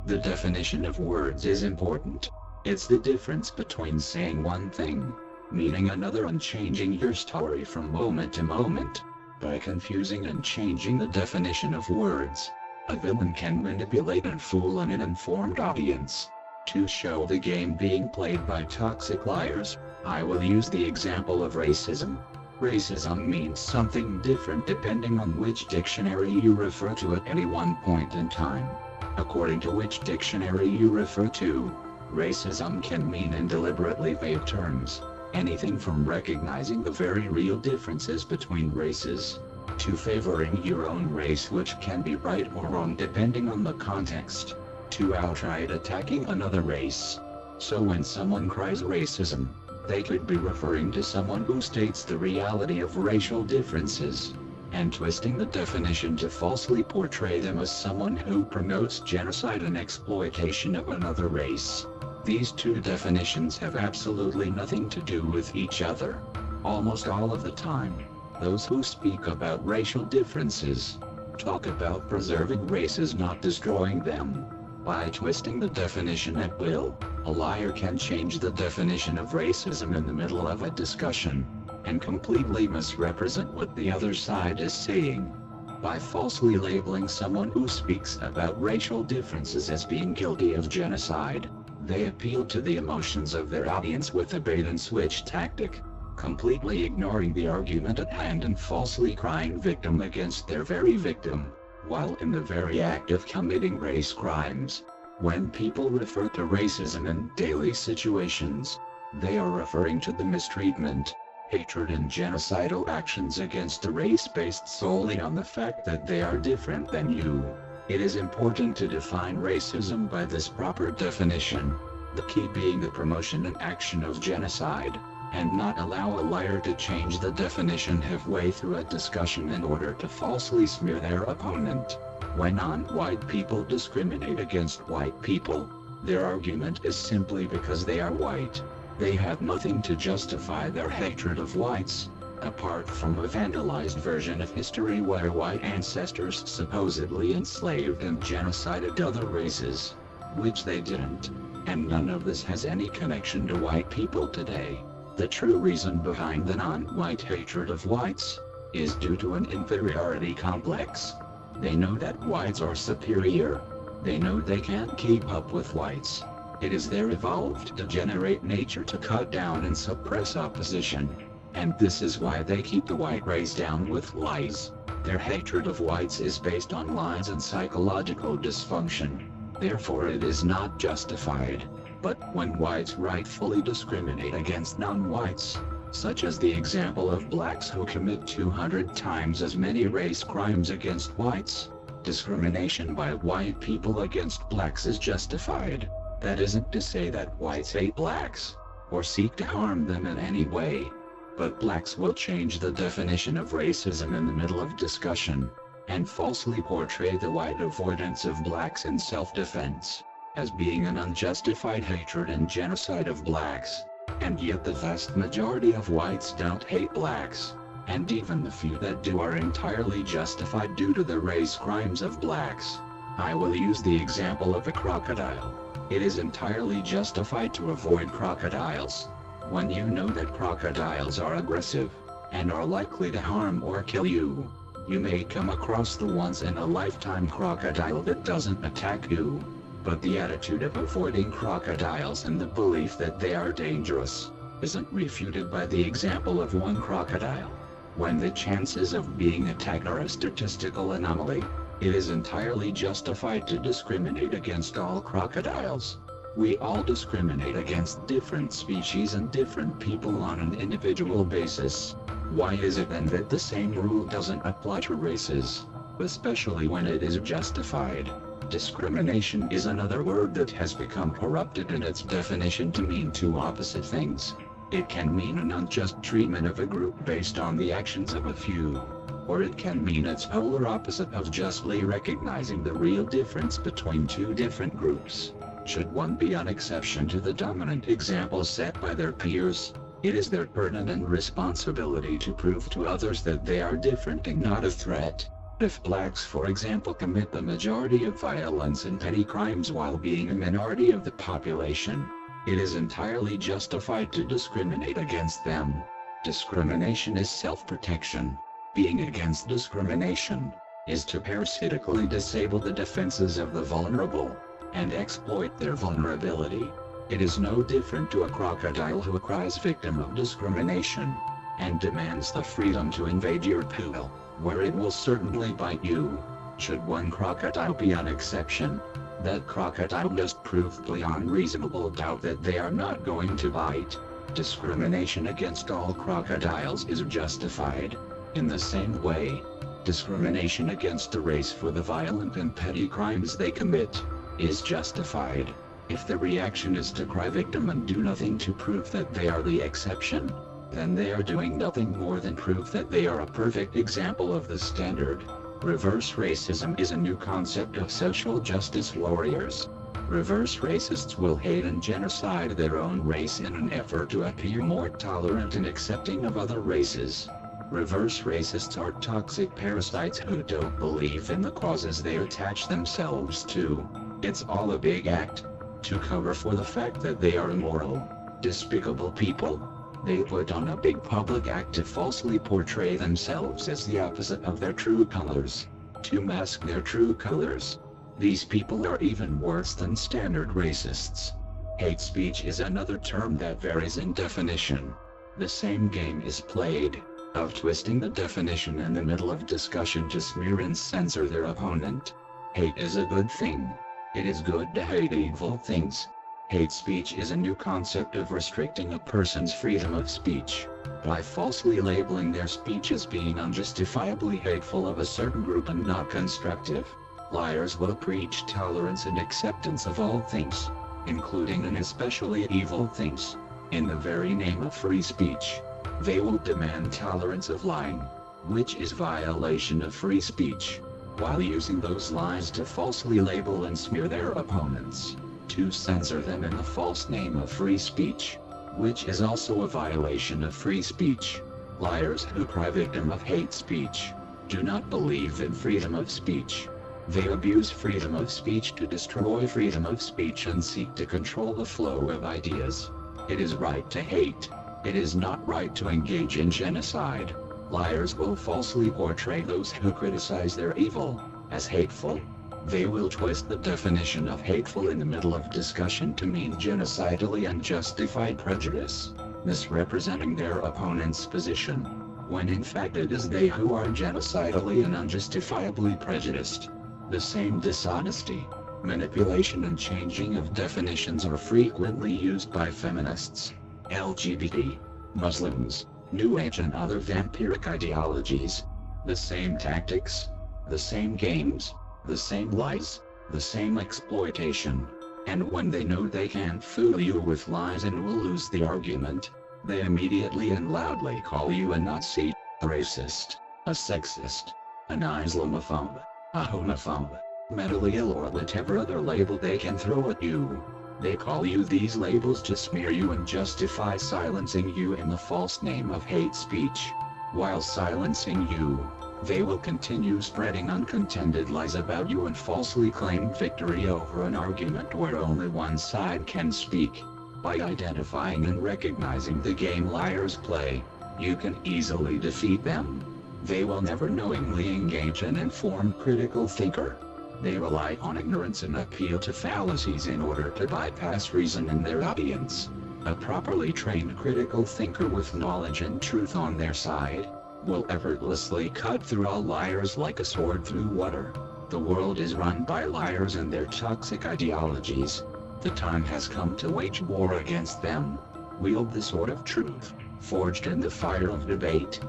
The definition of words is important. It's the difference between saying one thing, meaning another, and changing your story from moment to moment. By confusing and changing the definition of words, a villain can manipulate and fool an uninformed audience. To show the game being played by toxic liars, I will use the example of racism. Racism means something different depending on which dictionary you refer to at any one point in time. According to which dictionary you refer to, racism can mean in deliberately vague terms anything from recognizing the very real differences between races, to favoring your own race, which can be right or wrong depending on the context, to outright attacking another race. So when someone cries racism, they could be referring to someone who states the reality of racial differences, and twisting the definition to falsely portray them as someone who promotes genocide and exploitation of another race. These two definitions have absolutely nothing to do with each other. Almost all of the time, those who speak about racial differences talk about preserving races, not destroying them. By twisting the definition at will, a liar can change the definition of racism in the middle of a discussion, and completely misrepresent what the other side is saying. By falsely labeling someone who speaks about racial differences as being guilty of genocide, they appeal to the emotions of their audience with a bait-and-switch tactic, completely ignoring the argument at hand and falsely crying victim against their very victim, while in the very act of committing race crimes. When people refer to racism in daily situations, they are referring to the mistreatment, hatred, and genocidal actions against a race based solely on the fact that they are different than you. It is important to define racism by this proper definition, the key being the promotion and action of genocide, and not allow a liar to change the definition halfway through a discussion in order to falsely smear their opponent. When non-white people discriminate against white people, their argument is simply because they are white. They have nothing to justify their hatred of whites, apart from a vandalized version of history where white ancestors supposedly enslaved and genocided other races, which they didn't. And none of this has any connection to white people today. The true reason behind the non-white hatred of whites is due to an inferiority complex. They know that whites are superior. They know they can't keep up with whites. It is their evolved degenerate nature to cut down and suppress opposition. And this is why they keep the white race down with lies. Their hatred of whites is based on lies and psychological dysfunction. Therefore it is not justified. But when whites rightfully discriminate against non-whites, such as the example of blacks who commit 200 times as many race crimes against whites, discrimination by white people against blacks is justified. That isn't to say that whites hate blacks, or seek to harm them in any way. But blacks will change the definition of racism in the middle of discussion, and falsely portray the white avoidance of blacks in self-defense as being an unjustified hatred and genocide of blacks. And yet the vast majority of whites don't hate blacks, and even the few that do are entirely justified due to the race crimes of blacks. I will use the example of a crocodile. It is entirely justified to avoid crocodiles. When you know that crocodiles are aggressive, and are likely to harm or kill you, you may come across the once-in-a-lifetime crocodile that doesn't attack you. But the attitude of avoiding crocodiles and the belief that they are dangerous isn't refuted by the example of one crocodile. When the chances of being attacked are a statistical anomaly, it is entirely justified to discriminate against all crocodiles. We all discriminate against different species and different people on an individual basis. Why is it then that the same rule doesn't apply to races, especially when it is justified? Discrimination is another word that has become corrupted in its definition to mean two opposite things. It can mean an unjust treatment of a group based on the actions of a few, or it can mean its polar opposite of justly recognizing the real difference between two different groups. Should one be an exception to the dominant example set by their peers, it is their burden and responsibility to prove to others that they are different and not a threat. If blacks, for example, commit the majority of violence and petty crimes while being a minority of the population, it is entirely justified to discriminate against them. Discrimination is self-protection. Being against discrimination is to parasitically disable the defenses of the vulnerable and exploit their vulnerability. It is no different to a crocodile who cries victim of discrimination and demands the freedom to invade your pool, where it will certainly bite you. Should one crocodile be an exception, that crocodile must prove beyond reasonable doubt that they are not going to bite. Discrimination against all crocodiles is justified. In the same way, discrimination against a race for the violent and petty crimes they commit is justified. If the reaction is to cry victim and do nothing to prove that they are the exception, then they are doing nothing more than prove that they are a perfect example of the standard. Reverse racism is a new concept of social justice warriors. Reverse racists will hate and genocide their own race in an effort to appear more tolerant and accepting of other races. Reverse racists are toxic parasites who don't believe in the causes they attach themselves to. It's all a big act to cover for the fact that they are immoral, despicable people. They put on a big public act to falsely portray themselves as the opposite of their true colors, to mask their true colors. These people are even worse than standard racists. Hate speech is another term that varies in definition. The same game is played, of twisting the definition in the middle of discussion to smear and censor their opponent. Hate is a good thing. It is good to hate evil things. Hate speech is a new concept of restricting a person's freedom of speech by falsely labeling their speech as being unjustifiably hateful of a certain group and not constructive. Liars will preach tolerance and acceptance of all things, including and especially evil things, in the very name of free speech. They will demand tolerance of lying, which is violation of free speech, while using those lies to falsely label and smear their opponents, to censor them in the false name of free speech, which is also a violation of free speech. Liars who cry victim of hate speech do not believe in freedom of speech. They abuse freedom of speech to destroy freedom of speech and seek to control the flow of ideas. It is right to hate. It is not right to engage in genocide. Liars will falsely portray those who criticize their evil as hateful. They will twist the definition of hateful in the middle of discussion to mean genocidally unjustified prejudice, misrepresenting their opponent's position, when in fact it is they who are genocidally and unjustifiably prejudiced. The same dishonesty, manipulation and changing of definitions are frequently used by feminists, LGBT, Muslims, New Age and other vampiric ideologies. The same tactics, the same games, the same lies, the same exploitation. And when they know they can't fool you with lies and will lose the argument, they immediately and loudly call you a Nazi, a racist, a sexist, an Islamophobe, a homophobe, mentally ill or whatever other label they can throw at you. They call you these labels to smear you and justify silencing you in the false name of hate speech. While silencing you, they will continue spreading uncontended lies about you and falsely claim victory over an argument where only one side can speak. By identifying and recognizing the game liars play, you can easily defeat them. They will never knowingly engage an informed critical thinker. They rely on ignorance and appeal to fallacies in order to bypass reason in their audience. A properly trained critical thinker with knowledge and truth on their side will effortlessly cut through all liars like a sword through water. The world is run by liars and their toxic ideologies. The time has come to wage war against them. Wield the sword of truth, forged in the fire of debate.